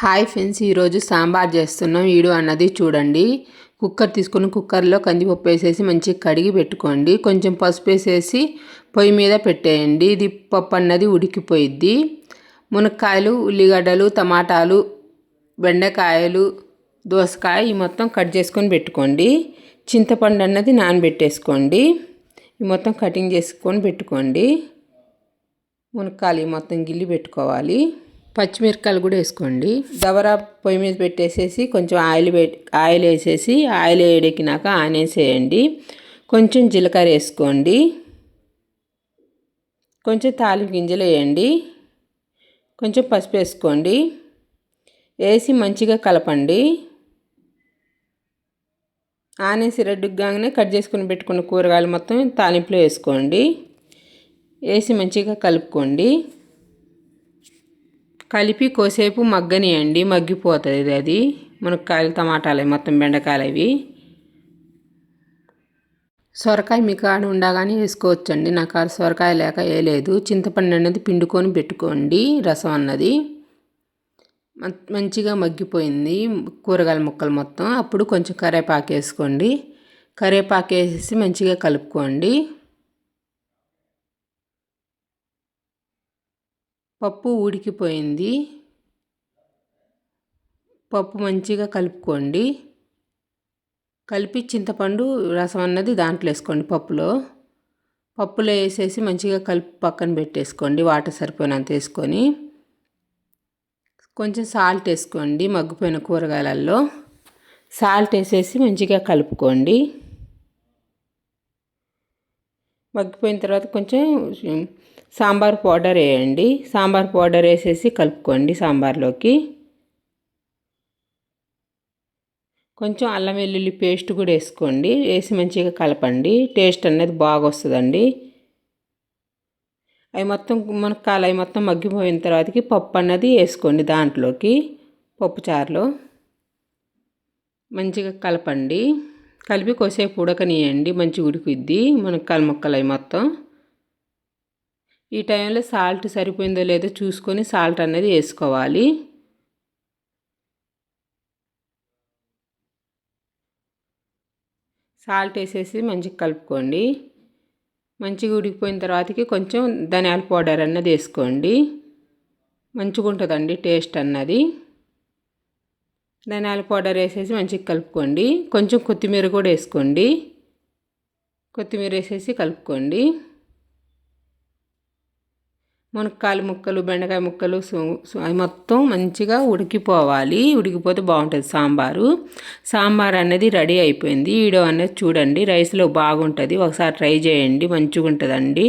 Hi friends, ఈరోజు సాంబార్ చేస్తున్నాం. Video అన్నది చూడండి. కుక్కర్ తీసుకుని కుక్కర్లో కందిపప్పు వేసేసి మంచిగా కడిగి పెట్టుకోండి. కొంచెం పసుపు వేసేసి పొయ్యి మీద పెట్టేయండి. ఇది పప్పు అన్నది ఉడికిపోయిద్ది. మునక్కాయలు, ఉల్లిగడ్డలు, టమాటాలు, బెండకాయలు, దోసకాయ ఈ మొత్తం కట్ చేసుకొని పెట్టుకోండి. చింతపండు అన్నది నానబెట్టేసుకోండి. ఈ మొత్తం కటింగ్ చేసుకొని పెట్టుకోండి. మునక్కాయలు మొత్తం గిల్లి పెట్టుకోవాలి. పచ్చిమిరపకాయలు కూడా వేసుకోండి. దవరా పొయ్యి మీద పెట్టేసేసి కొంచెం ఆయిల్ వేసేసి ఆయిల్ వేడెక్కినాక ఆనియన్స్ వేయండి. కొంచెం జీలకర్ర వేసుకోండి. కొంచెం తాలింపు గింజలు వేయండి. కొంచెం పసుపు వేసుకోండి. వేసి మంచిగా కలపండి. ఆనియన్స్ రెడ్డుగానే కట్ చేసుకుని పెట్టుకున్న కూరగాయలు మొత్తం తాలింపులో వేసుకోండి. వేసి మంచిగా కలుపుకోండి. కలిపి కోసేపు మగ్గనియండి. మగ్గిపోతుంది అది. మునక్కాయలు, టమాటాలు మొత్తం బెండకాయలు అవి. సొరకాయ మీ కాడ ఉండగానే వేసుకోవచ్చండి. నా కాడ సొరకాయ లేక వేయలేదు. చింతపండు అనేది పిండుకొని పెట్టుకోండి. రసం అన్నది మంచిగా మగ్గిపోయింది కూరగాయల ముక్కలు మొత్తం. అప్పుడు కొంచెం కరివేపాకు వేసుకోండి. కరివేపాకు వేసేసి మంచిగా కలుపుకోండి. పప్పు ఉడికిపోయింది. పప్పు మంచిగా కలుపుకోండి. కలిపి చింతపండు రసం అన్నది దాంట్లో వేసుకోండి. పప్పులో వేసేసి మంచిగా కలిపి పక్కన పెట్టేసుకోండి. వాటర్ సరిపోయినంత వేసుకొని కొంచెం సాల్ట్ వేసుకోండి. మగ్గిపోయిన కూరగాయలలో సాల్ట్ వేసేసి మంచిగా కలుపుకోండి. మగ్గిపోయిన తర్వాత కొంచెం సాంబార్ పౌడర్ వేయండి. సాంబార్ పౌడర్ వేసేసి కలుపుకోండి. సాంబార్లోకి కొంచెం అల్లం వెల్లుల్లి పేస్ట్ కూడా వేసుకోండి. వేసి మంచిగా కలపండి. టేస్ట్ అనేది బాగా వస్తుందండి. అవి మొత్తం మునక్కాయలు అవి మొత్తం మగ్గిపోయిన తర్వాతకి పప్పు అన్నది వేసుకోండి. దాంట్లోకి పప్పు చారులో మంచిగా కలపండి. కలిపి కొద్దిసేపు ఉడకనియండి. మంచిగా ఉడికిద్ది మునక్కాయల ముక్కలు అవి మొత్తం. ఈ టైంలో సాల్ట్ సరిపోయిందో లేదో చూసుకొని సాల్ట్ అనేది వేసుకోవాలి. సాల్ట్ వేసేసి మంచిగా కలుపుకోండి. మంచిగా ఉడికిపోయిన తర్వాతకి కొంచెం ధనియాల పౌడర్ అన్నది వేసుకోండి. మంచిగా ఉంటుందండి టేస్ట్ అన్నది. ధనియాల పౌడర్ వేసేసి మంచిగా కలుపుకోండి. కొంచెం కొత్తిమీర కూడా వేసుకోండి. కొత్తిమీర వేసేసి కలుపుకోండి. మునక్కాయల ముక్కలు, బెండకాయ ముక్కలు అవి మొత్తం మంచిగా ఉడికిపోవాలి. ఉడికిపోతే బాగుంటుంది సాంబారు. సాంబార్ అనేది రెడీ అయిపోయింది. వీడియో అనేది చూడండి. రైస్లో బాగుంటుంది. ఒకసారి ట్రై చేయండి. మంచిగా ఉంటుందండి.